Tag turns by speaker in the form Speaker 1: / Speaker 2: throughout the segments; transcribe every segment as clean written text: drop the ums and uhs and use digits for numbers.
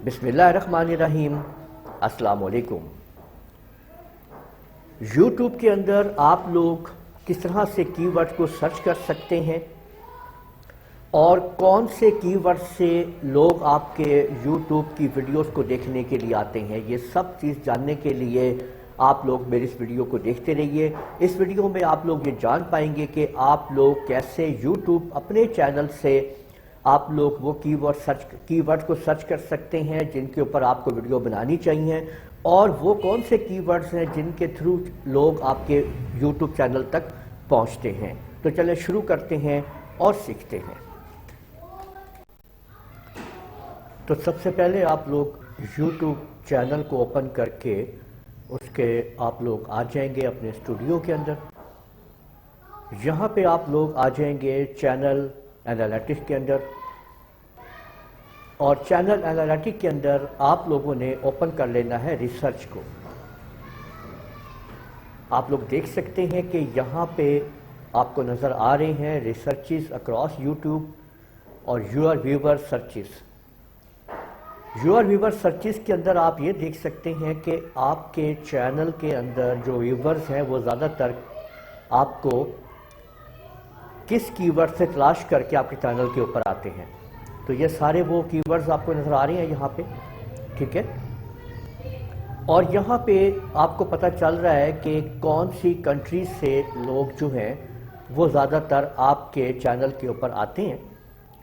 Speaker 1: बिस्मिल्लाहिर्रहमानिर्रहीम। अस्सलाम वालेकुम। यूट्यूब के अंदर आप लोग किस तरह से कीवर्ड को सर्च कर सकते हैं और कौन से कीवर्ड से लोग आपके यूट्यूब की वीडियोस को देखने के लिए आते हैं, ये सब चीज़ जानने के लिए आप लोग मेरी इस वीडियो को देखते रहिए। इस वीडियो में आप लोग ये जान पाएंगे कि आप लोग कैसे यूट्यूब अपने चैनल से आप लोग वो कीवर्ड को सर्च कर सकते हैं जिनके ऊपर आपको वीडियो बनानी चाहिए, और वो कौन से कीवर्ड्स हैं जिनके थ्रू लोग आपके यूट्यूब चैनल तक पहुंचते हैं। तो चलिए शुरू करते हैं और सीखते हैं। तो सबसे पहले आप लोग यूट्यूब चैनल को ओपन करके उसके आप लोग आ जाएंगे अपने स्टूडियो के अंदर। यहाँ पे आप लोग आ जाएंगे चैनल एनालिटिक्स के अंदर, और चैनल एनालिटिक्स के अंदर आप लोगों ने ओपन कर लेना है रिसर्च को। आप लोग देख सकते हैं कि यहाँ पे आपको नज़र आ रहे हैं रिसर्चेस अक्रॉस यूट्यूब और your viewer searches. Your viewer searches के अंदर आप ये देख सकते हैं कि आपके चैनल के अंदर जो व्यूवर्स हैं वो ज़्यादातर आपको किस कीवर्ड से तलाश करके आपके चैनल के ऊपर आते हैं। तो ये सारे वो कीवर्ड्स आपको नज़र आ रहे हैं यहाँ पे, ठीक है। और यहाँ पे आपको पता चल रहा है कि कौन सी कंट्री से लोग जो हैं वो ज़्यादातर आपके चैनल के ऊपर आते हैं,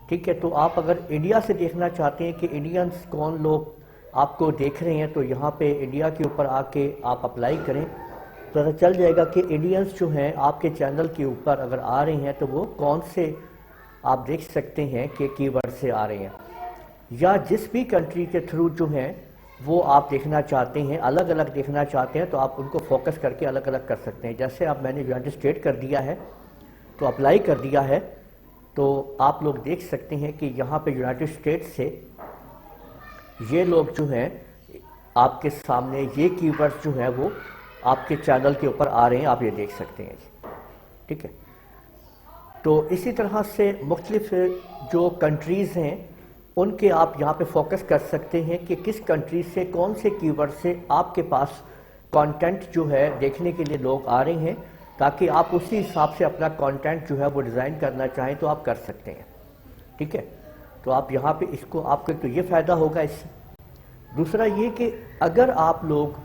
Speaker 1: ठीक है। तो आप अगर इंडिया से देखना चाहते हैं कि इंडियंस कौन लोग आपको देख रहे हैं, तो यहाँ पे इंडिया के ऊपर आके आप अप्लाई करें तो पता चल जाएगा कि इंडियंस जो हैं आपके चैनल के ऊपर अगर आ रहे हैं तो वो कौन से आप देख सकते हैं कि कीवर्ड से आ रहे हैं, या जिस भी कंट्री के थ्रू जो हैं वो आप देखना चाहते हैं, अलग अलग देखना चाहते हैं, तो आप उनको फोकस करके अलग अलग कर सकते हैं। जैसे अब मैंने यूनाइटेड स्टेट कर दिया है तो अप्लाई कर दिया है, तो आप लोग देख सकते हैं कि यहाँ पे यूनाइटेड स्टेट से ये लोग जो हैं आपके सामने ये कीवर्ड्स जो हैं वो आपके चैनल के ऊपर आ रहे हैं, आप ये देख सकते हैं, ठीक है। तो इसी तरह से मुख्तलिफ जो कंट्रीज़ हैं उनके आप यहाँ पे फोकस कर सकते हैं कि किस कंट्री से कौन से कीवर्ड से आपके पास कंटेंट जो है देखने के लिए लोग आ रहे हैं, ताकि आप उसी हिसाब से अपना कंटेंट जो है वो डिज़ाइन करना चाहें तो आप कर सकते हैं, ठीक है। तो आप यहाँ पे इसको आपको तो ये फ़ायदा होगा इससे। दूसरा ये कि अगर आप लोग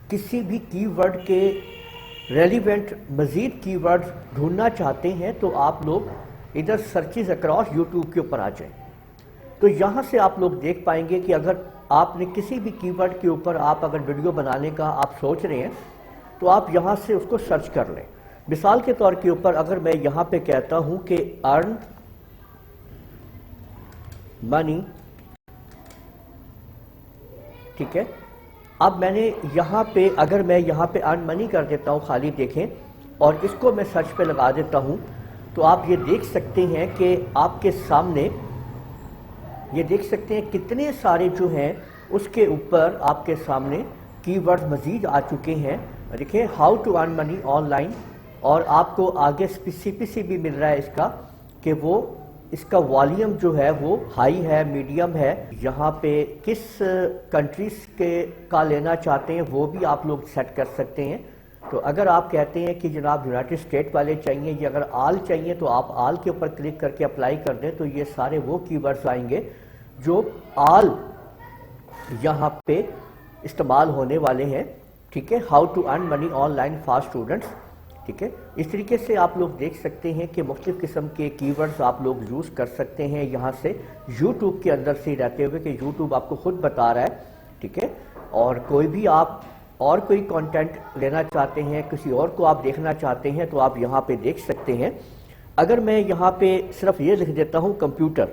Speaker 1: किसी भी कीवर्ड के रेलिवेंट मज़ीद कीवर्ड ढूंढना चाहते हैं तो आप लोग इधर सर्चेस अक्रॉस यूट्यूब के ऊपर आ जाएं। तो यहाँ से आप लोग देख पाएंगे कि अगर आपने किसी भी कीवर्ड के ऊपर आप अगर वीडियो बनाने का आप सोच रहे हैं तो आप यहाँ से उसको सर्च कर लें। मिसाल के तौर के ऊपर अगर मैं यहाँ पे कहता हूँ कि अर्न मनी, ठीक है। अब मैंने यहाँ पे अगर मैं यहाँ पे अर्न मनी कर देता हूँ, खाली देखें, और इसको मैं सर्च पे लगा देता हूँ, तो आप ये देख सकते हैं कि आपके सामने ये देख सकते हैं कितने सारे जो हैं उसके ऊपर आपके सामने कीवर्ड मज़ीद आ चुके हैं। देखिए how to earn money online, और आपको आगे स्पेसिफिसी भी मिल रहा है इसका कि वो इसका वॉल्यूम जो है वो हाई है, मीडियम है। यहाँ पे किस कंट्रीज के का लेना चाहते हैं वो भी आप लोग सेट कर सकते हैं। तो अगर आप कहते हैं कि जनाब यूनाइटेड स्टेट वाले चाहिए या अगर आल चाहिए तो आप आल के ऊपर क्लिक करके अप्लाई कर दें, तो ये सारे वो कीवर्ड्स आएंगे जो आल यहाँ पे इस्तेमाल होने वाले हैं, ठीक है। How to earn money online for students, ठीक है। इस तरीके से आप लोग देख सकते हैं कि मुख्तलिफ किस्म के कीवर्ड्स आप लोग यूज़ कर सकते हैं यहाँ से यूट्यूब के अंदर से रहते हुए कि यूट्यूब आपको खुद बता रहा है, ठीक है। और कोई भी आप और कोई कंटेंट लेना चाहते हैं, किसी और को आप देखना चाहते हैं, तो आप यहाँ पे देख सकते हैं। अगर मैं यहाँ पे सिर्फ ये लिख देता हूँ कंप्यूटर,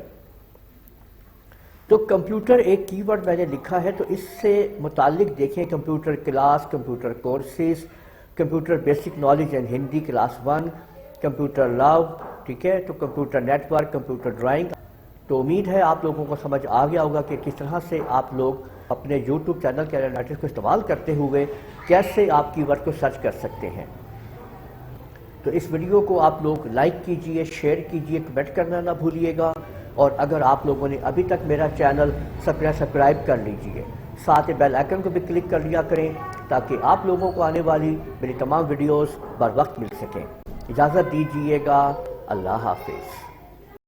Speaker 1: तो कंप्यूटर एक कीवर्ड मैंने लिखा है, तो इससे मुतालिक देखें computer class, computer courses, computer basic knowledge and Hindi class 1, computer love, ठीक है। तो कंप्यूटर नेटवर्क, कंप्यूटर ड्राइंग। तो उम्मीद है आप लोगों को समझ आ गया होगा कि किस तरह से आप लोग अपने यूट्यूब चैनल के एनालिटिक्स को इस्तेमाल करते हुए कैसे आप कीवर्ड को सर्च कर सकते हैं। तो इस वीडियो को आप लोग लाइक कीजिए, शेयर कीजिए, कमेंट करना ना भूलिएगा, اور اگر آپ لوگوں نے ابھی تک میرا چینل سبسکرائب کر لیجئے، ساتھ بیل آئیکن کو بھی کلک کر لیا کریں تاکہ آپ لوگوں کو آنے والی میری تمام ویڈیوز بر وقت مل سکیں۔ اجازت دیجیے گا، اللہ حافظ۔